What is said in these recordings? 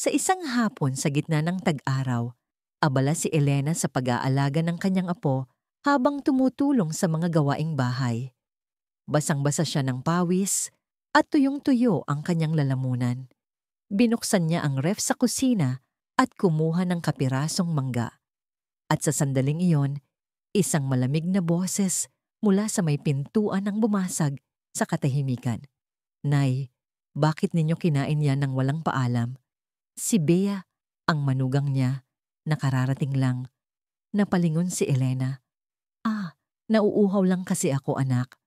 Sa isang hapon sa gitna ng tag-araw, abala si Elena sa pag-aalaga ng kanyang apo habang tumutulong sa mga gawaing bahay. Basang-basa siya ng pawis at tuyong-tuyo ang kanyang lalamunan. Binuksan niya ang ref sa kusina at kumuha ng kapirasong mangga. At sa sandaling iyon, isang malamig na boses mula sa may pintuan ang bumasag sa katahimikan. "Nay, bakit ninyo kinain yan ng walang paalam?" Si Bea, ang manugang niya, nakararating lang. Napalingon si Elena. Nauuhaw lang kasi ako, anak."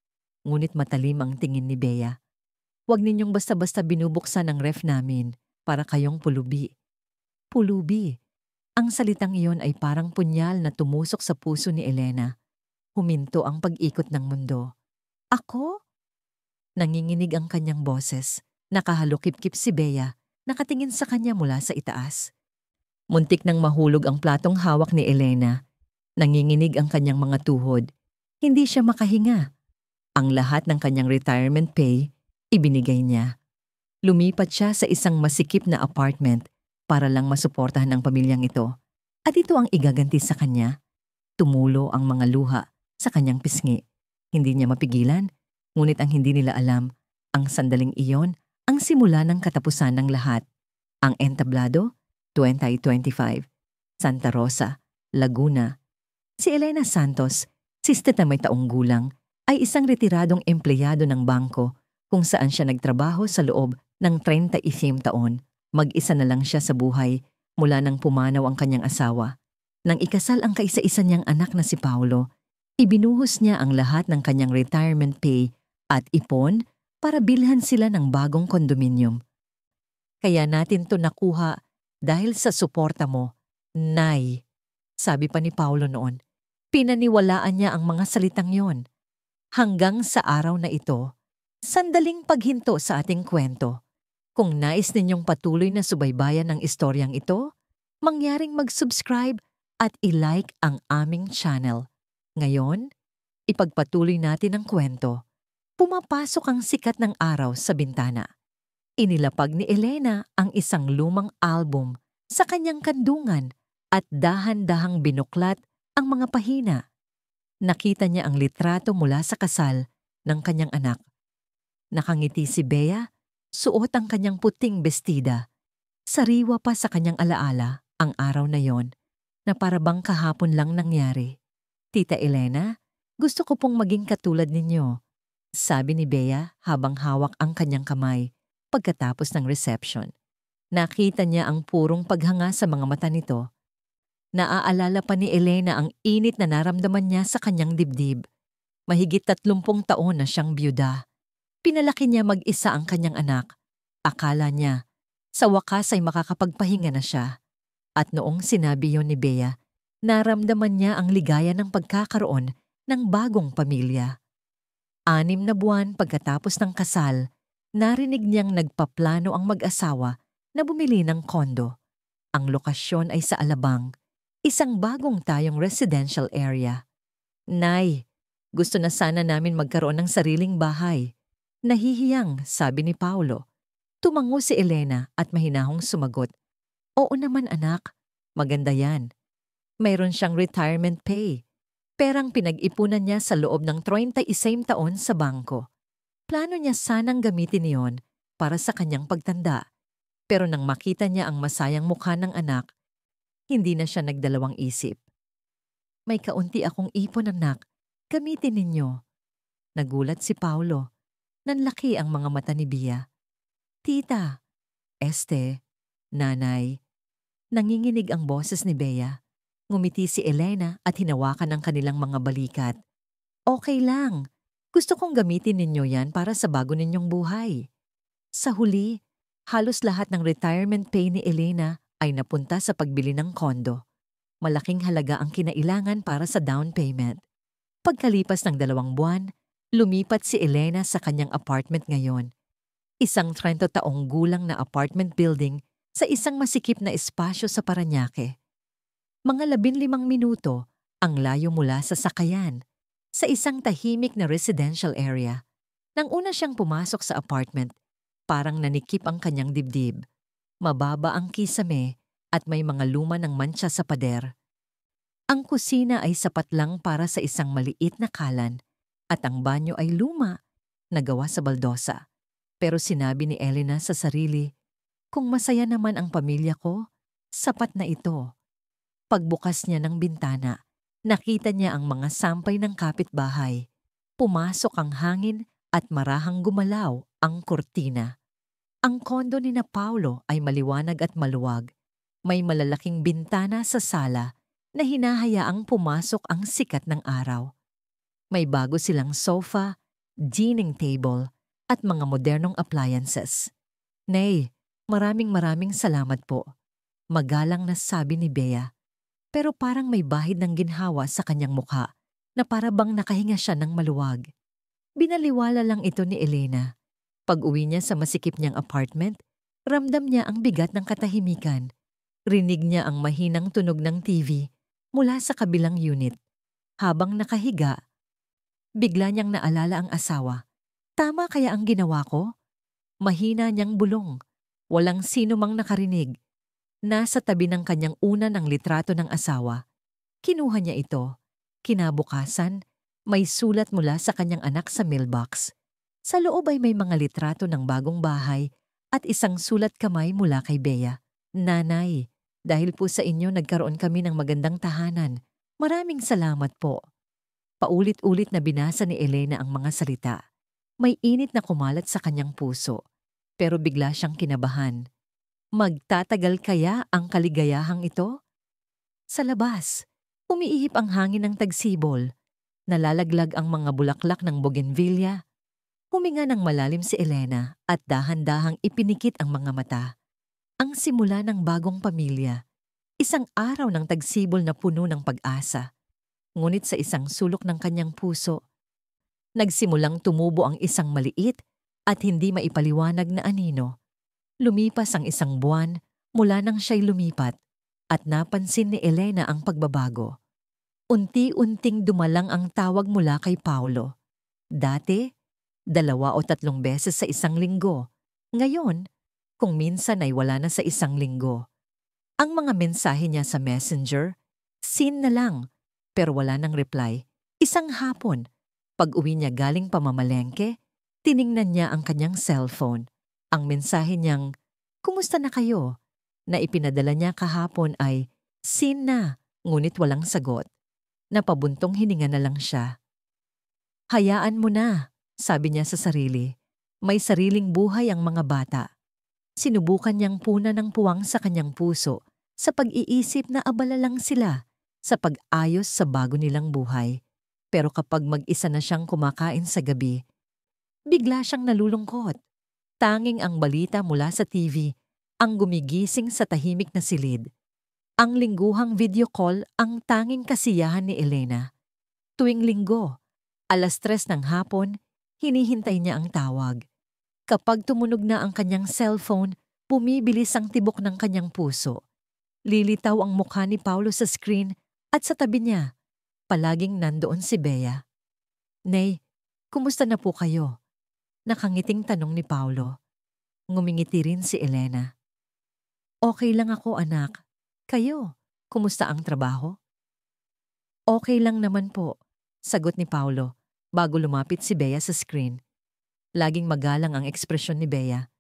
Ngunit matalim ang tingin ni Bea. "Huwag ninyong basta-basta binubuksan ang ref namin para kayong pulubi." Pulubi. Ang salitang iyon ay parang punyal na tumusok sa puso ni Elena. Huminto ang pag-ikot ng mundo. "Ako?" Nanginginig ang kanyang boses. Nakahalukip-kip si Bea, nakatingin sa kanya mula sa itaas. Muntik nang mahulog ang platong hawak ni Elena. Nanginginig ang kanyang mga tuhod. Hindi siya makahinga. Ang lahat ng kanyang retirement pay, ibinigay niya. Lumipat siya sa isang masikip na apartment para lang masuportahan ang pamilyang ito. At ito ang igaganti sa kanya. Tumulo ang mga luha sa kanyang pisngi. Hindi niya mapigilan, ngunit ang hindi nila alam, ang sandaling iyon ang simula ng katapusan ng lahat. Ang entablado, 2025, Santa Rosa, Laguna. Si Elena Santos, 60 na may taong gulang, ay isang retiradong empleyado ng bangko kung saan siya nagtrabaho sa loob ng 35 taon. Mag-isa na lang siya sa buhay mula nang pumanaw ang kanyang asawa. Nang ikasal ang kaisa-isa niyang anak na si Paulo, ibinuhos niya ang lahat ng kanyang retirement pay at ipon para bilhan sila ng bagong kondominium. "Kaya natin to nakuha dahil sa suporta mo, Nay," sabi pa ni Paulo noon. Pinaniwalaan niya ang mga salitang yon. Hanggang sa araw na ito, sandaling paghinto sa ating kwento. Kung nais ninyong patuloy na subaybayan ang istoryang ito, mangyaring mag-subscribe at i-like ang aming channel. Ngayon, ipagpatuloy natin ang kwento. Pumapasok ang sikat ng araw sa bintana. Inilapag ni Elena ang isang lumang album sa kanyang kandungan at dahan-dahang binuklat ang mga pahina. Nakita niya ang litrato mula sa kasal ng kanyang anak. Nakangiti si Bea, suot ang kanyang puting bestida. Sariwa pa sa kanyang alaala ang araw na yon na parabang kahapon lang nangyari. "Tita Elena, gusto ko pong maging katulad ninyo," sabi ni Bea habang hawak ang kanyang kamay pagkatapos ng reception. Nakita niya ang purong paghanga sa mga mata nito. Naaalala pa ni Elena ang init na naramdaman niya sa kanyang dibdib. Mahigit 30 taon na siyang byuda. Pinalaki niya mag-isa ang kanyang anak. Akala niya, sa wakas ay makakapagpahinga na siya. At noong sinabi yon ni Bea, naramdaman niya ang ligaya ng pagkakaroon ng bagong pamilya. 6 na buwan pagkatapos ng kasal, narinig niyang nagpaplano ang mag-asawa na bumili ng kondo. Ang lokasyon ay sa Alabang, isang bagong tayong residential area. "Nay, gusto na sana namin magkaroon ng sariling bahay." Nahihiyang, sabi ni Paulo. Tumango si Elena at mahinahong sumagot. "Oo naman anak, maganda yan. Mayroon siyang retirement pay. Perang pinag-ipunan niya sa loob ng 36 taon sa bangko. Plano niya sanang gamitin iyon para sa kanyang pagtanda. Pero nang makita niya ang masayang mukha ng anak, hindi na siya nagdalawang isip. "May kaunti akong ipon anak, gamitin ninyo." Nagulat si Paulo. Nanlaki ang mga mata ni Bea. "Tita, Este, Nanay." Nanginginig ang boses ni Bea. Ngumiti si Elena at hinawakan ang kanilang mga balikat. "Okay lang. Gusto kong gamitin ninyo yan para sa bago ninyong buhay." Sa huli, halos lahat ng retirement pay ni Elena ay napunta sa pagbili ng kondo. Malaking halaga ang kinailangan para sa down payment. Pagkalipas ng 2 buwan, lumipat si Elena sa kanyang apartment ngayon. Isang 30 taong gulang na apartment building sa isang masikip na espasyo sa Parañaque. Mga 15 minuto ang layo mula sa sakayan, sa isang tahimik na residential area. Nang una siyang pumasok sa apartment, parang nanikip ang kanyang dibdib. Mababa ang kisame at may mga luma ng mantsa sa pader. Ang kusina ay sapat lang para sa isang maliit na kalan at ang banyo ay luma na gawa sa baldosa. Pero sinabi ni Elena sa sarili, kung masaya naman ang pamilya ko, sapat na ito. Pagbukas niya ng bintana, nakita niya ang mga sampay ng kapitbahay. Pumasok ang hangin at marahang gumalaw ang kurtina. Ang kondo ni na Paulo ay maliwanag at maluwag. May malalaking bintana sa sala na hinahayaang pumasok ang sikat ng araw. May bago silang sofa, dining table, at mga modernong appliances. Nay, maraming salamat po. Magalang na sabi ni Bea. Pero parang may bahid ng ginhawa sa kanyang mukha na para bang nakahinga siya ng maluwag. Binaliwala lang ito ni Elena. Pag-uwi niya sa masikip niyang apartment, ramdam niya ang bigat ng katahimikan. Rinig niya ang mahinang tunog ng TV mula sa kabilang unit. Habang nakahiga, bigla niyang naalala ang asawa. Tama kaya ang ginawa ko? Mahina niyang bulong. Walang sino mang nakarinig. Nasa tabi ng kanyang una ng litrato ng asawa. Kinuha niya ito. Kinabukasan, may sulat mula sa kanyang anak sa mailbox. Sa loob ay may mga litrato ng bagong bahay at isang sulat kamay mula kay Bea. Nanay, dahil po sa inyo nagkaroon kami ng magandang tahanan. Maraming salamat po. Paulit-ulit na binasa ni Elena ang mga salita. May init na kumalat sa kanyang puso, pero bigla siyang kinabahan. Magtatagal kaya ang kaligayahang ito? Sa labas, umiihip ang hangin ng tagsibol. Nalalaglag ang mga bulaklak ng bougainvillea. Huminga ng malalim si Elena at dahan-dahang ipinikit ang mga mata. Ang simula ng bagong pamilya. Isang araw ng tagsibol na puno ng pag-asa. Ngunit sa isang sulok ng kanyang puso, nagsimulang tumubo ang isang maliit at hindi maipaliwanag na anino. Lumipas ang isang buwan mula nang siya'y lumipat at napansin ni Elena ang pagbabago. Unti-unting dumalang ang tawag mula kay Paulo. Dati, 2 o 3 beses sa isang linggo. Ngayon, kung minsan ay wala na sa isang linggo. Ang mga mensahe niya sa Messenger, seen na lang, pero wala nang reply. Isang hapon, pag-uwi niya galing pamamalengke, tiningnan niya ang kanyang cellphone. Ang mensahe niyang, "Kumusta na kayo?" na ipinadala niya kahapon ay, "Seen na," ngunit walang sagot. Napabuntong hininga na lang siya. "Hayaan mo na," sabi niya sa sarili. May sariling buhay ang mga bata. Sinubukan niyang punan ng puwang sa kanyang puso sa pag-iisip na abala lang sila sa pag-ayos sa bago nilang buhay. Pero kapag mag-isa na siyang kumakain sa gabi, bigla siyang nalulungkot. Tanging ang balita mula sa TV ang gumigising sa tahimik na silid. Ang lingguhang video call ang tanging kasiyahan ni Elena. Tuwing linggo, 3:00 ng hapon, hinihintay niya ang tawag. Kapag tumunog na ang kanyang cellphone, bumibilis ang tibok ng kanyang puso. Lilitaw ang mukha ni Paulo sa screen at sa tabi niya, palaging nandoon si Bea. "Nay, kumusta na po kayo?" Nakangiting tanong ni Paulo. Ngumingiti rin si Elena. "Okay lang ako, anak. Kayo, kumusta ang trabaho?" "Okay lang naman po," sagot ni Paulo bago lumapit si Bea sa screen. Laging magalang ang ekspresyon ni Bea,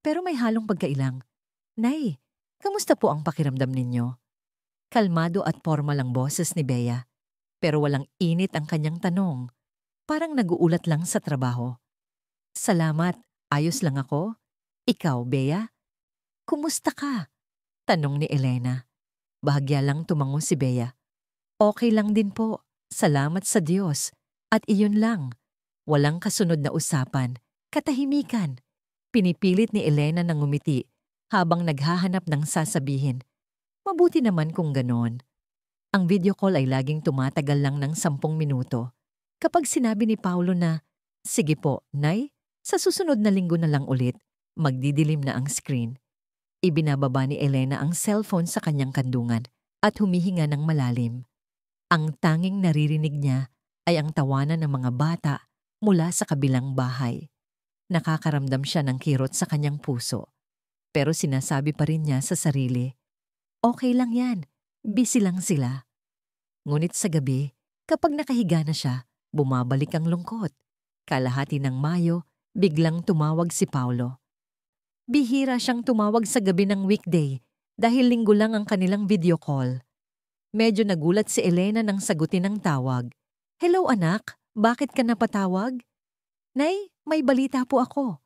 pero may halong pagkailang. "Nay, kamusta po ang pakiramdam ninyo?" Kalmado at formal ang boses ni Bea, pero walang init ang kanyang tanong. Parang naguulat lang sa trabaho. "Salamat, ayos lang ako. Ikaw, Bea? Kumusta ka?" tanong ni Elena. Bahagya lang tumango si Bea. "Okay lang din po. Salamat sa Diyos. At iyon lang." Walang kasunod na usapan. Katahimikan. Pinipilit ni Elena na ngumiti habang naghahanap ng sasabihin. Mabuti naman kung ganon. Ang video call ay laging tumatagal lang ng 10 minuto. Kapag sinabi ni Paulo na, "Sige po, Nay, sa susunod na linggo na lang ulit," magdidilim na ang screen. Ibinababa ni Elena ang cellphone sa kanyang kandungan at humihinga ng malalim. Ang tanging naririnig niya ay ang tawanan ng mga bata mula sa kabilang bahay. Nakakaramdam siya ng kirot sa kanyang puso. Pero sinasabi pa rin niya sa sarili, okay lang yan, busy lang sila. Ngunit sa gabi, kapag nakahiga na siya, bumabalik ang lungkot. Kalahati ng Mayo, biglang tumawag si Paulo. Bihira siyang tumawag sa gabi ng weekday dahil linggo lang ang kanilang video call. Medyo nagulat si Elena nang sagutin ang tawag. Hello anak, bakit ka napatawag? Nay, may balita po ako.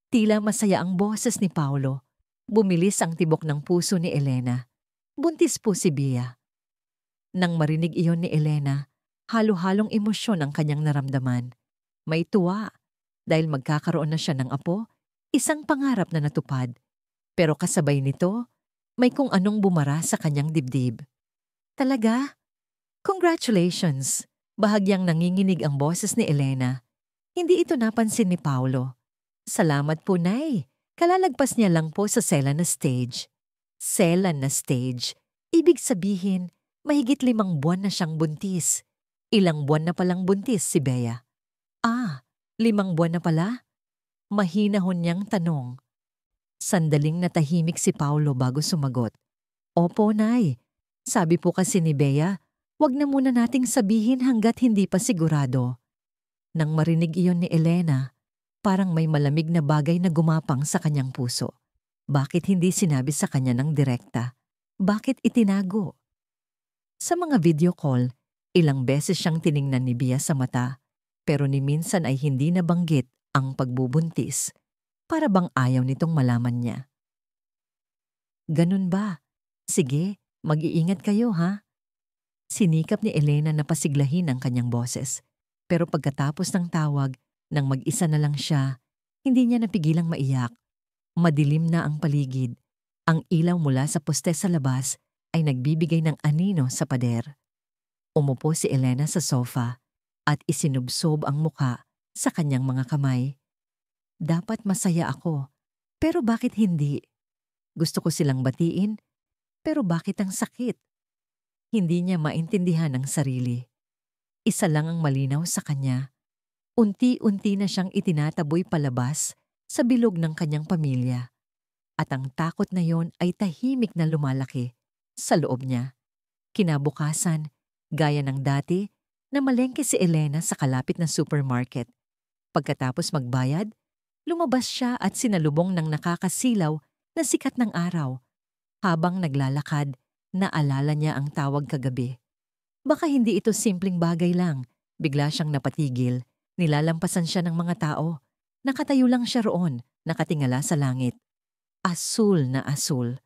Tila masaya ang boses ni Paulo. Bumilis ang tibok ng puso ni Elena. Buntis po si Bea. Nang marinig iyon ni Elena, halo-halong emosyon ang kanyang naramdaman. May tuwa dahil magkakaroon na siya ng apo, isang pangarap na natupad. Pero kasabay nito, may kung anong bumara sa kanyang dibdib. Talaga? Congratulations! Bahagyang nanginginig ang boses ni Elena. Hindi ito napansin ni Paulo. Salamat po, Nay. Kalalagpas niya lang po sa selan na stage. Selan na stage. Ibig sabihin, mahigit 5 buwan na siyang buntis. Ilang buwan na palang buntis si Bea? 5 buwan na pala? Mahinahon niyang tanong. Sandaling natahimik si Paulo bago sumagot. Opo, Nay. Sabi po kasi ni Bea, wag na muna nating sabihin hanggat hindi pa sigurado. Nang marinig iyon ni Elena, parang may malamig na bagay na gumapang sa kanyang puso. Bakit hindi sinabi sa kanya ng direkta? Bakit itinago? Sa mga video call, ilang beses siyang tiningnan ni Bea sa mata, pero ni minsan ay hindi nabanggit ang pagbubuntis. Para bang ayaw nitong malaman niya. Ganun ba? Sige, mag-iingat kayo ha? Sinikap ni Elena na pasiglahin ang kanyang boses. Pero pagkatapos ng tawag, nang mag-isa na lang siya, hindi niya napigilang maiyak. Madilim na ang paligid. Ang ilaw mula sa poste sa labas ay nagbibigay ng anino sa pader. Umupo si Elena sa sofa at isinubsob ang muka sa kanyang mga kamay. Dapat masaya ako, pero bakit hindi? Gusto ko silang batiin, pero bakit ang sakit? Hindi niya maintindihan ang sarili. Isa lang ang malinaw sa kanya. Unti-unti na siyang itinataboy palabas sa bilog ng kanyang pamilya. At ang takot na yon ay tahimik na lumalaki sa loob niya. Kinabukasan, gaya ng dati, namalengke si Elena sa kalapit na supermarket. Pagkatapos magbayad, lumabas siya at sinalubong ng nakakasilaw na sikat ng araw. Habang naglalakad, naalala niya ang tawag kagabi. Baka hindi ito simpleng bagay lang. Bigla siyang napatigil. Nilalampasan siya ng mga tao. Nakatayo lang siya roon, nakatingala sa langit. Asul na asul.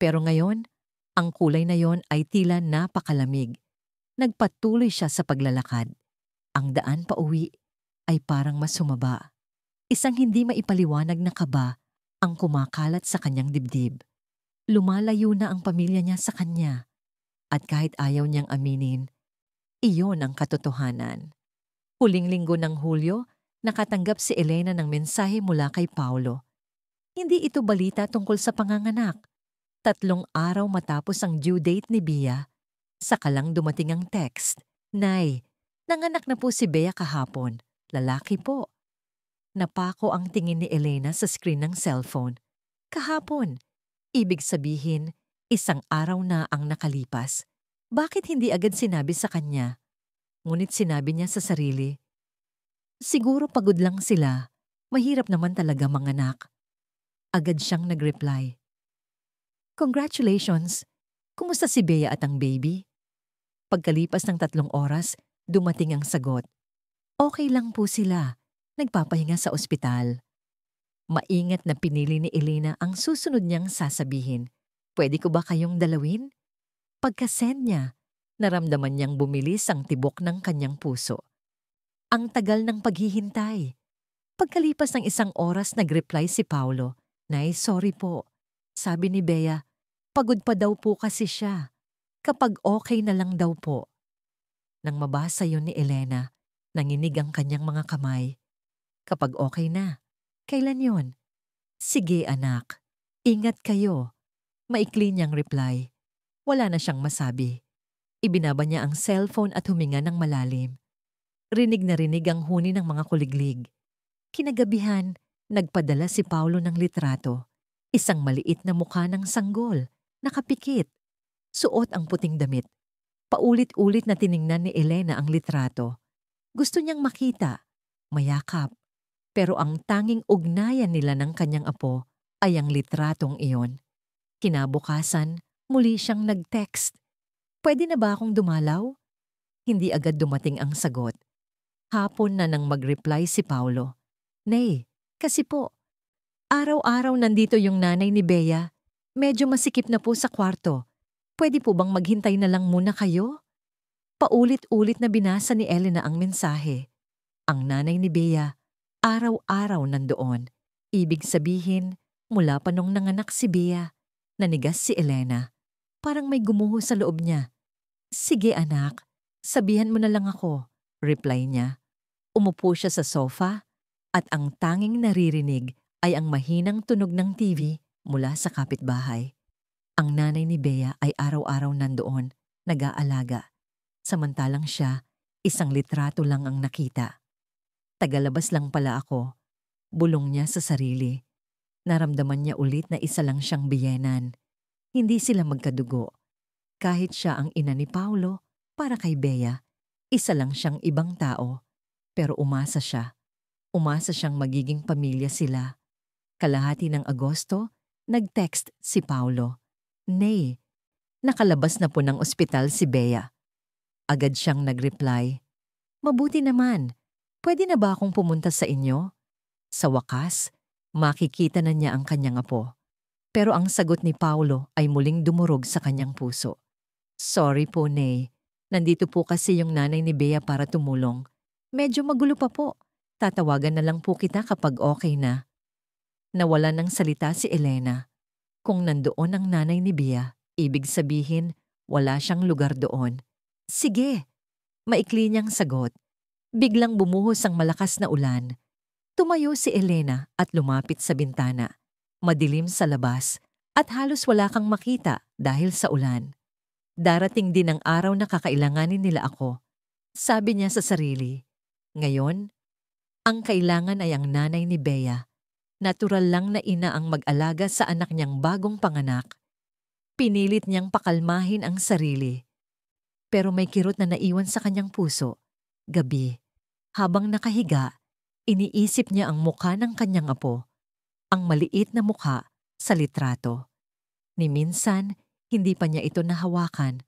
Pero ngayon, ang kulay na yon ay tila napakalamig. Nagpatuloy siya sa paglalakad. Ang daan pa uwi ay parang mas sumaba. Isang hindi maipaliwanag na kaba ang kumakalat sa kanyang dibdib. Lumalayo na ang pamilya niya sa kanya. At kahit ayaw niyang aminin, iyon ang katotohanan. Huling linggo ng Hulyo, nakatanggap si Elena ng mensahe mula kay Paulo. Hindi ito balita tungkol sa panganganak. 3 araw matapos ang due date ni Bea, saka lang dumating ang text. Nay, nanganak na po si Bea kahapon. Lalaki po. Napako ang tingin ni Elena sa screen ng cellphone. Kahapon. Ibig sabihin, 1 araw na ang nakalipas. Bakit hindi agad sinabi sa kanya? Ngunit sinabi niya sa sarili, siguro pagod lang sila. Mahirap naman talaga manganak. Agad siyang nag-reply. Congratulations! Kumusta si Bea at ang baby? Pagkalipas ng 3 oras, dumating ang sagot. Okay lang po sila. Nagpapahinga sa ospital. Maingat na pinili ni Elena ang susunod niyang sasabihin. Pwede ko ba kayong dalawin? Pagka-send niya, naramdaman niyang bumilis ang tibok ng kanyang puso. Ang tagal ng paghihintay. Pagkalipas ng 1 oras, nag-reply si Paulo. Nay, sorry po. Sabi ni Bea, pagod pa daw po kasi siya. Kapag okay na lang daw po. Nang mabasa yon ni Elena, nanginig ang kanyang mga kamay. Kapag okay na. Kailan yon? Sige anak, ingat kayo. Maikli niyang reply. Wala na siyang masabi. Ibinaba niya ang cellphone at huminga ng malalim. Rinig na rinig ang huni ng mga kuliglig. Kinagabihan, nagpadala si Paulo ng litrato. Isang maliit na mukha ng sanggol, nakapikit, suot ang puting damit. Paulit-ulit na tiningnan ni Elena ang litrato. Gusto niyang makita, mayakap, pero ang tanging ugnayan nila ng kanyang apo ay ang litratong iyon. Kinabukasan, muli siyang nag-text. Pwede na ba akong dumalaw? Hindi agad dumating ang sagot. Hapon na nang mag-reply si Paulo. Nay, kasi po, araw-araw nandito yung nanay ni Bea. Medyo masikip na po sa kwarto. Pwede po bang maghintay na lang muna kayo? Paulit-ulit na binasa ni Elena ang mensahe. Ang nanay ni Bea, araw-araw nandoon. Ibig sabihin, mula pa nung nanganak si Bea, nanigas si Elena. Parang may gumuho sa loob niya. Sige anak, sabihan mo na lang ako, reply niya. Umupo siya sa sofa at ang tanging naririnig ay ang mahinang tunog ng TV mula sa kapitbahay. Ang nanay ni Bea ay araw-araw nandoon, nag-aalaga. Samantalang siya, isang litrato lang ang nakita. Tagalabas lang pala ako, bulong niya sa sarili. Naramdaman niya ulit na isa lang siyang biyenan. Hindi sila magkadugo. Kahit siya ang ina ni Paulo, para kay Bea, isa lang siyang ibang tao. Pero umasa siya. Umasa siyang magiging pamilya sila. Kalahati ng Agosto, nag-text si Paulo. Nay, nakalabas na po ng ospital si Bea. Agad siyang nag-reply. Mabuti naman. Pwede na ba akong pumunta sa inyo? Sa wakas, makikita na niya ang kanyang apo. Pero ang sagot ni Paulo ay muling dumurog sa kanyang puso. Sorry po, Nay. Nandito po kasi yung nanay ni Bea para tumulong. Medyo magulo pa po. Tatawagan na lang po kita kapag okay na. Nawala ng salita si Elena. Kung nandoon ang nanay ni Bea, ibig sabihin wala siyang lugar doon. Sige, maikli niyang sagot. Biglang bumuhos ang malakas na ulan. Tumayo si Elena at lumapit sa bintana. Madilim sa labas at halos wala kang makita dahil sa ulan. Darating din ang araw na kakailanganin nila ako. Sabi niya sa sarili. Ngayon, ang kailangan ay ang nanay ni Bea. Natural lang na ina ang mag-alaga sa anak niyang bagong panganak. Pinilit niyang pakalmahin ang sarili. Pero may kirot na naiwan sa kanyang puso. Gabi, habang nakahiga, iniisip niya ang mukha ng kanyang apo. Ang maliit na mukha sa litrato. Ni minsan, hindi pa niya ito nahawakan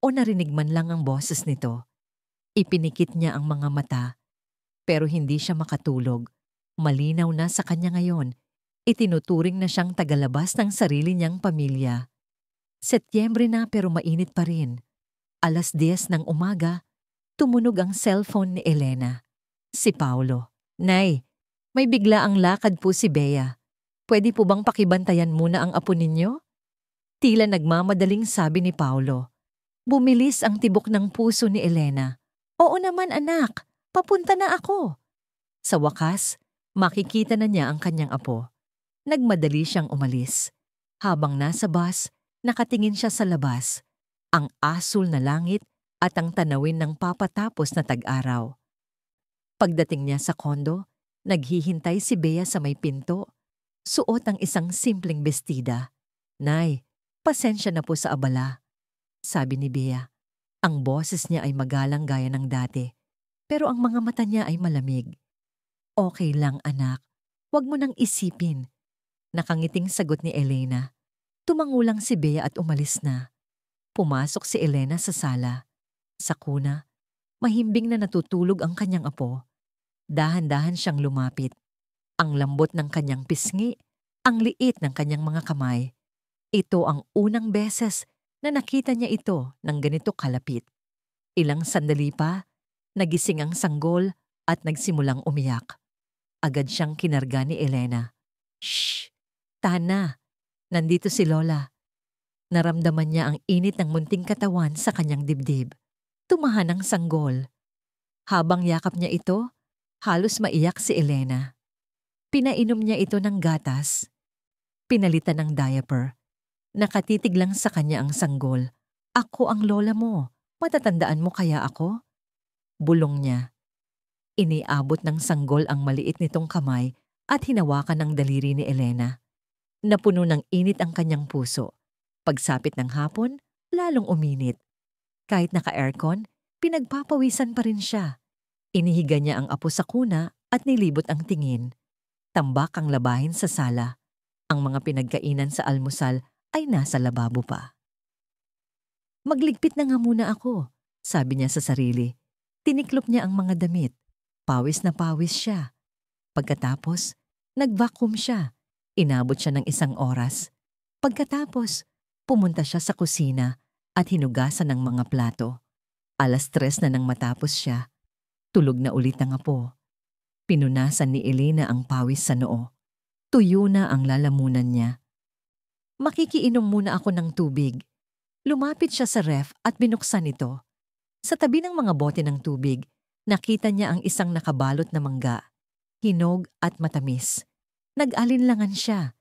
o narinig man lang ang boses nito. Ipinikit niya ang mga mata, pero hindi siya makatulog. Malinaw na sa kanya ngayon. Itinuturing na siyang tagalabas ng sarili niyang pamilya. Setyembre na pero mainit pa rin. 10:00 ng umaga, tumunog ang cellphone ni Elena. Si Paulo. Nay, may bigla ang lakad po si Bea. Pwede po bang pakibantayan muna ang apo ninyo? Tila nagmamadaling sabi ni Paulo. Bumilis ang tibok ng puso ni Elena. Oo naman anak, papunta na ako. Sa wakas, makikita na niya ang kanyang apo. Nagmadali siyang umalis. Habang nasa bus, nakatingin siya sa labas. Ang asul na langit at ang tanawin ng papatapos na tag-araw. Pagdating niya sa kondo, naghihintay si Bea sa may pinto. Suot ang isang simpleng bestida. Nay, pasensya na po sa abala. Sabi ni Bea. Ang boses niya ay magalang gaya ng dati. Pero ang mga mata niya ay malamig. Okay lang anak, huwag mo nang isipin. Nakangiting sagot ni Elena. Tumangulang si Bea at umalis na. Pumasok si Elena sa sala. Sa kuna, mahimbing na natutulog ang kanyang apo. Dahan-dahan siyang lumapit. Ang lambot ng kanyang pisngi, ang liit ng kanyang mga kamay. Ito ang unang beses na nakita niya ito ng ganito kalapit. Ilang sandali pa, nagising ang sanggol at nagsimulang umiyak. Agad siyang kinarga ni Elena. Shh! Tahan na. Nandito si Lola. Naramdaman niya ang init ng munting katawan sa kanyang dibdib. Tumahan ang sanggol. Habang yakap niya ito, halos maiyak si Elena. Pinainom niya ito ng gatas. Pinalitan ng diaper. Nakatitig lang sa kanya ang sanggol. Ako ang lola mo. Matatandaan mo kaya ako? Bulong niya. Iniabot ng sanggol ang maliit nitong kamay at hinawakan ng daliri ni Elena. Napuno ng init ang kanyang puso. Pagsapit ng hapon, lalong uminit. Kahit naka-aircon, pinagpapawisan pa rin siya. Inihiga niya ang apo sa kuna at nilibot ang tingin. Tambak ang labahin sa sala. Ang mga pinagkainan sa almusal ay nasa lababo pa. Magligpit na nga muna ako, sabi niya sa sarili. Tiniklop niya ang mga damit. Pawis na pawis siya. Pagkatapos, nag-vacuum siya. Inabot siya ng 1 oras. Pagkatapos, pumunta siya sa kusina at hinugasan ng mga plato. 3:00 na nang matapos siya. Tulog na ulit ang apo. Pinunasan ni Elena ang pawis sa noo. Tuyo na ang lalamunan niya. Makikiinom muna ako ng tubig. Lumapit siya sa ref at binuksan ito. Sa tabi ng mga bote ng tubig, nakita niya ang isang nakabalot na mangga. Hinog at matamis. Nag-alinlangan siya,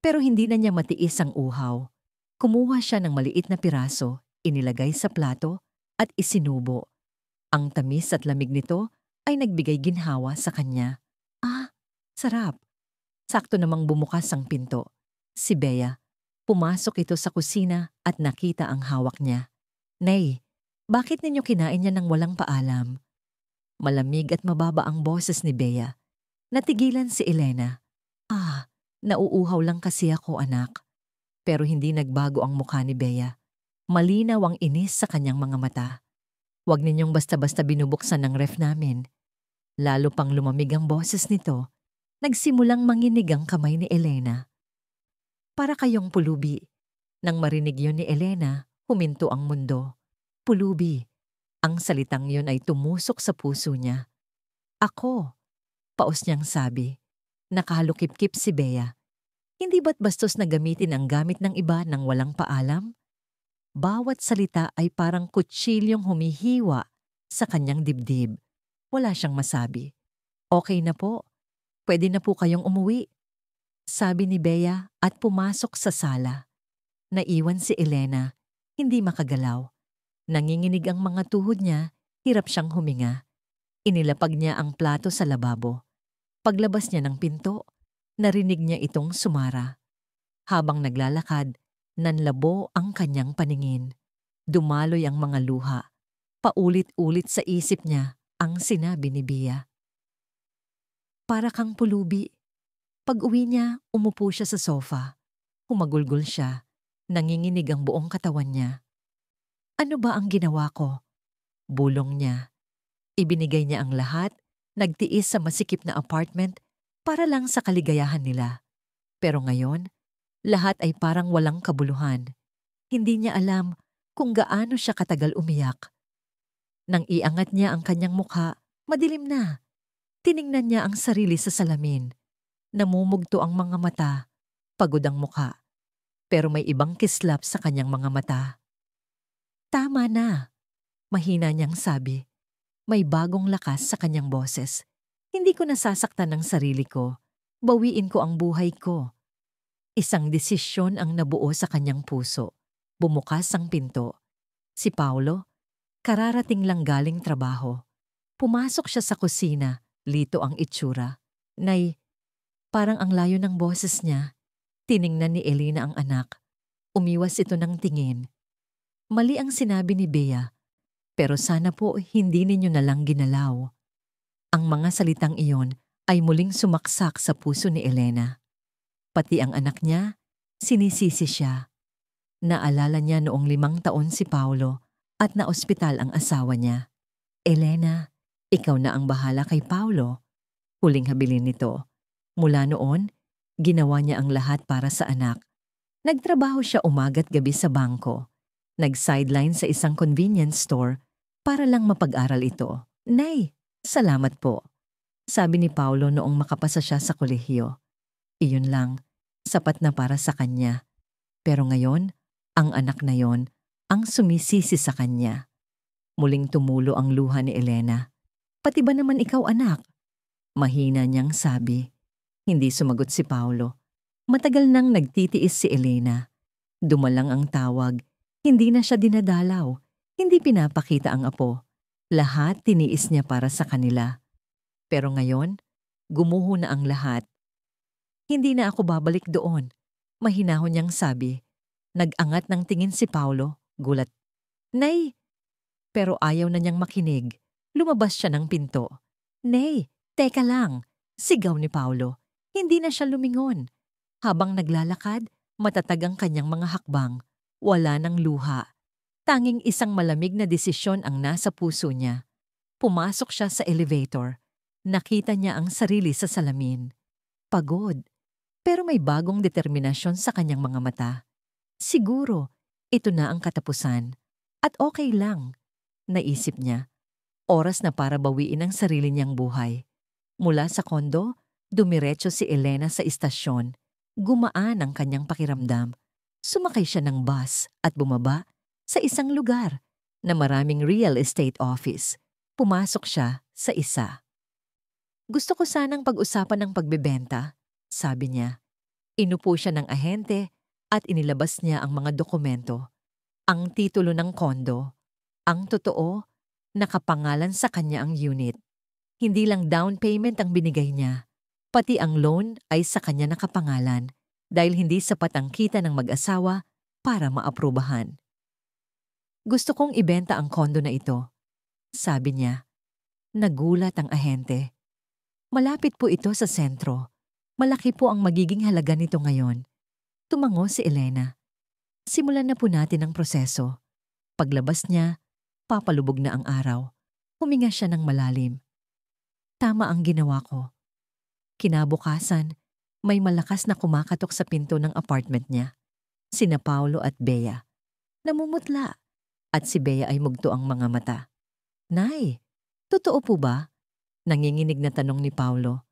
pero hindi na niya matiis ang uhaw. Kumuha siya ng maliit na piraso, inilagay sa plato at isinubo. Ang tamis at lamig nito ay nagbigay ginhawa sa kanya. Ah, sarap. Sakto namang bumukas ang pinto. Si Bea. Pumasok ito sa kusina at nakita ang hawak niya. Nay, bakit ninyo kinain niya ng walang paalam? Malamig at mababa ang boses ni Bea. Natigilan si Elena. Nauuhaw lang kasi ako, anak. Pero hindi nagbago ang mukha ni Bea. Malinaw ang inis sa kanyang mga mata. Huwag ninyong basta-basta binubuksan ng ref namin. Lalo pang lumamig ang boses nito. Nagsimulang manginig ang kamay ni Elena. Para kayong pulubi. Nang marinig yon ni Elena, huminto ang mundo. Pulubi. Ang salitang yon ay tumusok sa puso niya. Ako, paos niyang sabi. Nakahalukip-kip si Bea. Hindi ba't bastos na gamitin ang gamit ng iba nang walang paalam? Bawat salita ay parang kutsilyong humihiwa sa kanyang dibdib. Wala siyang masabi. Okay na po. Pwede na po kayong umuwi. Sabi ni Bea at pumasok sa sala. Naiwan si Elena, hindi makagalaw. Nanginginig ang mga tuhod niya, hirap siyang huminga. Inilapag niya ang plato sa lababo. Paglabas niya ng pinto, narinig niya itong sumara. Habang naglalakad, nanlabo ang kanyang paningin. Dumaloy ang mga luha. Paulit-ulit sa isip niya ang sinabi ni Bea. Para kang pulubi. Pag-uwi niya, umupo siya sa sofa. Humagulgol siya. Nanginginig ang buong katawan niya. Ano ba ang ginawa ko? Bulong niya. Ibinigay niya ang lahat, nagtiis sa masikip na apartment para lang sa kaligayahan nila. Pero ngayon, lahat ay parang walang kabuluhan. Hindi niya alam kung gaano siya katagal umiyak. Nang iangat niya ang kanyang mukha, madilim na. Tiningnan niya ang sarili sa salamin. Namumugto ang mga mata, pagod ang mukha. Pero may ibang kislap sa kanyang mga mata. Tama na, mahina niyang sabi. May bagong lakas sa kanyang boses. Hindi ko nasasaktan ng sarili ko. Bawiin ko ang buhay ko. Isang desisyon ang nabuo sa kanyang puso. Bumukas ang pinto. Si Paulo, kararating lang galing trabaho. Pumasok siya sa kusina, lito ang itsura. Nay, parang ang layo ng boses niya. Tiningnan ni Elena ang anak. Umiwas ito ng tingin. Mali ang sinabi ni Bea. Pero sana po hindi ninyo nalang ginalaw. Ang mga salitang iyon ay muling sumaksak sa puso ni Elena. Pati ang anak niya, sinisisi siya. Naalala niya noong 5 taon si Paulo at naospital ang asawa niya. Elena, ikaw na ang bahala kay Paulo. Huling habilin nito. Mula noon, ginawa niya ang lahat para sa anak. Nagtrabaho siya umaga't gabi sa bangko. Nag-sideline sa isang convenience store para lang mapag-aral ito. Nay, salamat po. Sabi ni Paulo noong makapasa siya sa kolehiyo. Iyon lang, sapat na para sa kanya. Pero ngayon, ang anak na yon ang sumisisi sa kanya. Muling tumulo ang luha ni Elena. Pati ba naman ikaw, anak? Mahina niyang sabi. Hindi sumagot si Paulo. Matagal nang nagtitiis si Elena. Dumalang ang tawag. Hindi na siya dinadalaw. Hindi pinapakita ang apo. Lahat tiniis niya para sa kanila. Pero ngayon, gumuho na ang lahat. Hindi na ako babalik doon. Mahinahon niyang sabi. Nag-angat ng tingin si Paulo, gulat. Nay! Pero ayaw na niyang makinig. Lumabas siya ng pinto. Nay, teka lang! Sigaw ni Paulo. Hindi na siya lumingon. Habang naglalakad, matatag ang kanyang mga hakbang. Wala ng luha. Tanging isang malamig na desisyon ang nasa puso niya. Pumasok siya sa elevator. Nakita niya ang sarili sa salamin. Pagod. Pero may bagong determinasyon sa kanyang mga mata. Siguro, ito na ang katapusan. At okay lang. Naisip niya. Oras na para bawiin ang sarili niyang buhay. Mula sa kondo, dumiretso si Elena sa istasyon. Gumaan ang kanyang pakiramdam. Sumakay siya ng bus at bumaba sa isang lugar na maraming real estate office. Pumasok siya sa isa. Gusto ko sanang pag-usapan ng pagbebenta, sabi niya. Inupo siya ng ahente at inilabas niya ang mga dokumento. Ang titulo ng kondo. Ang totoo, nakapangalan sa kanya ang unit. Hindi lang down payment ang binigay niya. Pati ang loan ay sa kanya nakapangalan dahil hindi sapat ang kita ng mag-asawa para maaprubahan. Gusto kong ibenta ang kondo na ito, sabi niya. Nagulat ang ahente. Malapit po ito sa sentro. Malaki po ang magiging halaga nito ngayon. Tumango si Elena. Simulan na po natin ang proseso. Paglabas niya, papalubog na ang araw. Huminga siya ng malalim. Tama ang ginawa ko. Kinabukasan, may malakas na kumakatok sa pinto ng apartment niya. Sina Paulo at Bea. Namumutla. At si Bea ay mugto ang mga mata. Nay, totoo po ba? Nanginginig na tanong ni Paulo.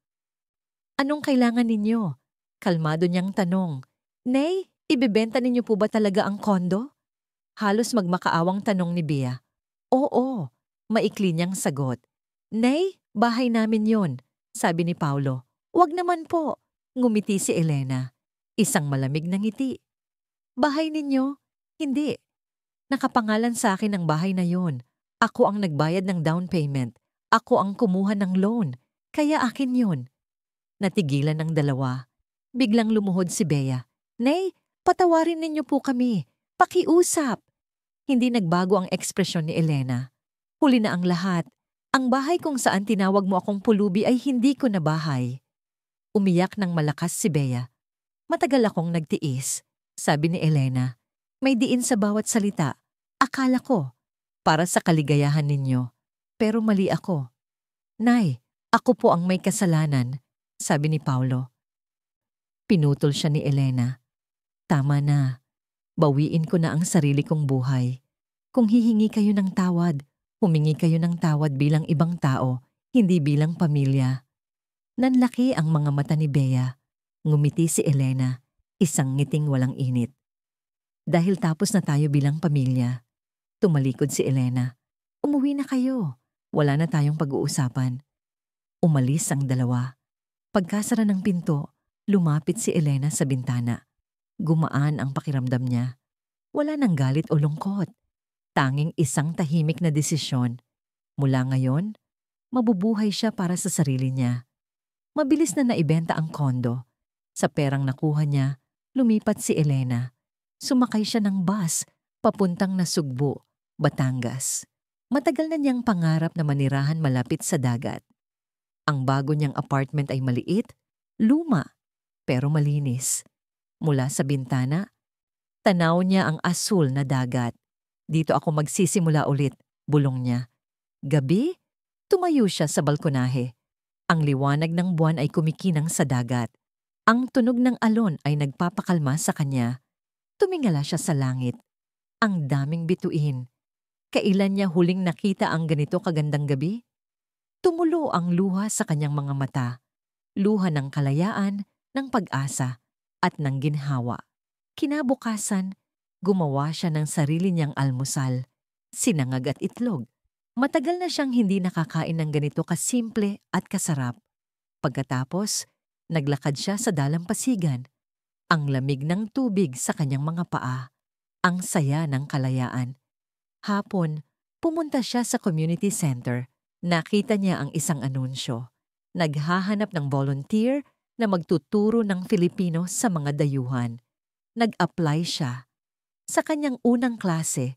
Anong kailangan ninyo? Kalmado niyang tanong. Nay, ibebenta ninyo po ba talaga ang kondo? Halos magmakaawang tanong ni Bea. Oo, maikli niyang sagot. Nay, bahay namin yon, sabi ni Paulo. Wag naman po, ngumiti si Elena. Isang malamig na ngiti. Bahay ninyo? Hindi. Nakapangalan sa akin ang bahay na yon. Ako ang nagbayad ng down payment. Ako ang kumuha ng loan. Kaya akin yon. Natigilan ng dalawa. Biglang lumuhod si Bea. Nay, patawarin ninyo po kami. Pakiusap. Hindi nagbago ang ekspresyon ni Elena. Huli na ang lahat. Ang bahay kung saan tinawag mo akong pulubi ay hindi ko na bahay. Umiyak ng malakas si Bea. Matagal akong nagtiis, sabi ni Elena. May diin sa bawat salita. Akala ko, para sa kaligayahan ninyo. Pero mali ako. Nay, ako po ang may kasalanan, sabi ni Paulo. Pinutol siya ni Elena. Tama na. Bawiin ko na ang sarili kong buhay. Kung hihingi kayo ng tawad, humingi kayo ng tawad bilang ibang tao, hindi bilang pamilya. Nanlaki ang mga mata ni Bea. Ngumiti si Elena, isang ngiting walang init. Dahil tapos na tayo bilang pamilya. Tumalikod si Elena. Umuwi na kayo. Wala na tayong pag-uusapan. Umalis ang dalawa. Pagkasara ng pinto, lumapit si Elena sa bintana. Gumaan ang pakiramdam niya. Wala nang galit o lungkot. Tanging isang tahimik na desisyon. Mula ngayon, mabubuhay siya para sa sarili niya. Mabilis na naibenta ang kondo. Sa perang nakuha niya, lumipat si Elena. Sumakay siya ng bus, papuntang Nasugbu, Batangas. Matagal na niyang pangarap na manirahan malapit sa dagat. Ang bago niyang apartment ay maliit, luma, pero malinis. Mula sa bintana, tanaw niya ang asul na dagat. Dito ako magsisimula ulit, bulong niya. Gabi, tumayo siya sa balkonahe. Ang liwanag ng buwan ay kumikinang sa dagat. Ang tunog ng alon ay nagpapakalma sa kanya. Tumingala siya sa langit. Ang daming bituin. Kailan niya huling nakita ang ganito kagandang gabi? Tumulo ang luha sa kanyang mga mata. Luha ng kalayaan, ng pag-asa, at ng ginhawa. Kinabukasan, gumawa siya ng sarili niyang almusal, sinangag at itlog. Matagal na siyang hindi nakakain ng ganito kasimple at kasarap. Pagkatapos, naglakad siya sa dalampasigan. Ang lamig ng tubig sa kanyang mga paa. Ang saya ng kalayaan. Hapon, pumunta siya sa community center. Nakita niya ang isang anunsyo. Naghahanap ng volunteer na magtuturo ng Filipino sa mga dayuhan. Nag-apply siya. Sa kanyang unang klase,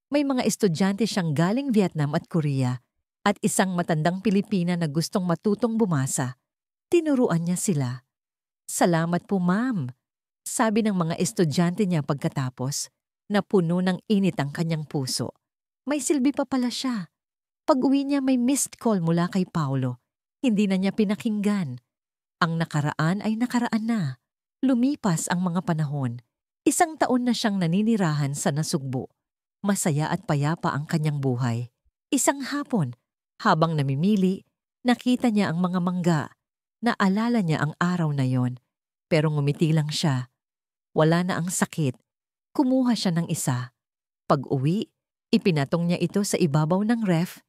may mga estudyante siyang galing Vietnam at Korea at isang matandang Pilipina na gustong matutong bumasa. Tinuruan niya sila. "Salamat po, ma'am," sabi ng mga estudyante niya pagkatapos, na puno ng init ang kanyang puso. May silbi pa pala siya. Pag-uwi niya may missed call mula kay Paulo. Hindi na niya pinakinggan. Ang nakaraan ay nakaraan na. Lumipas ang mga panahon. 1 taon na siyang naninirahan sa Nasugbu. Masaya at payapa ang kanyang buhay. Isang hapon, habang namimili, nakita niya ang mga mangga. Naalala niya ang araw na yon. Pero ngumiti lang siya. Wala na ang sakit. Kumuha siya ng isa. Pag-uwi, ipinatong niya ito sa ibabaw ng ref,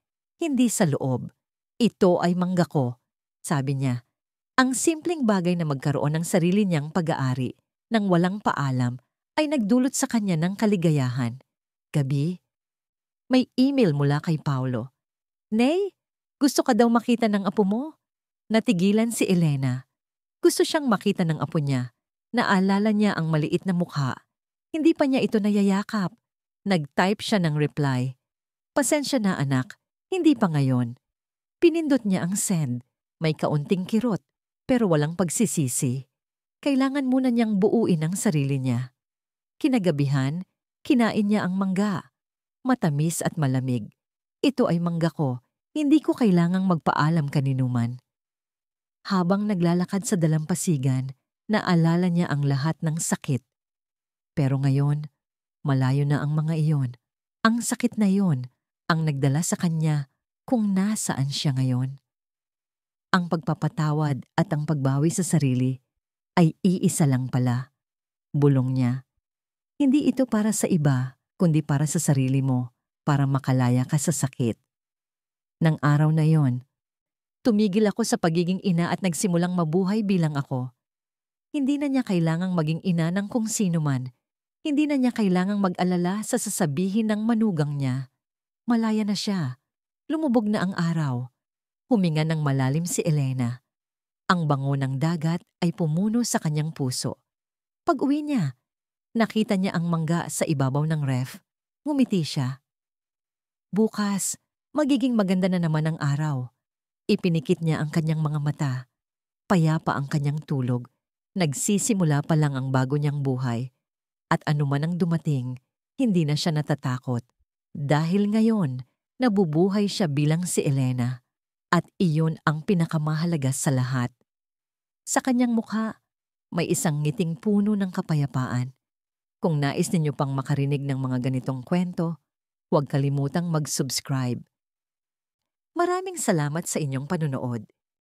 hindi sa loob. "Ito ay mangga ko," sabi niya. Ang simpleng bagay na magkaroon ng sarili niyang pag-aari nang walang paalam ay nagdulot sa kanya ng kaligayahan. Gabi, may email mula kay Paulo. "Nay, gusto ka daw makita ng apo mo?" Natigilan si Elena. Gusto siyang makita ng apo niya. Naalala niya ang maliit na mukha. Hindi pa niya ito nayayakap. Nag-type siya ng reply. "Pasensya na anak, hindi pa ngayon." Pinindot niya ang send. May kaunting kirot, pero walang pagsisisi. Kailangan muna niyang buuin ang sarili niya. Kinagabihan, kinain niya ang mangga. Matamis at malamig. "Ito ay mangga ko. Hindi ko kailangang magpaalam kaninuman." Habang naglalakad sa dalampasigan, naalala niya ang lahat ng sakit. Pero ngayon, malayo na ang mga iyon. Ang sakit na iyon ang nagdala sa kanya kung nasaan siya ngayon. Ang pagpapatawad at ang pagbawi sa sarili ay iisa lang pala. Bulong niya. Hindi ito para sa iba, kundi para sa sarili mo, para makalaya ka sa sakit. Nang araw na yon, tumigil ako sa pagiging ina at nagsimulang mabuhay bilang ako. Hindi na niya kailangang maging ina ng kung sino man. Hindi na niya kailangang mag-alala sa sasabihin ng manugang niya. Malaya na siya. Lumubog na ang araw. Huminga ng malalim si Elena. Ang bango ng dagat ay pumuno sa kanyang puso. Pag-uwi niya, nakita niya ang mangga sa ibabaw ng ref. Ngumiti siya. Bukas, magiging maganda na naman ang araw. Ipinikit niya ang kanyang mga mata. Payapa ang kanyang tulog. Nagsisimula pa lang ang bago niyang buhay. At anuman ang dumating, hindi na siya natatakot. Dahil ngayon, nabubuhay siya bilang si Elena. At iyon ang pinakamahalaga sa lahat. Sa kanyang mukha, may isang ngiting puno ng kapayapaan. Kung nais ninyo pang makarinig ng mga ganitong kwento, huwag kalimutang mag-subscribe. Maraming salamat sa inyong panunood.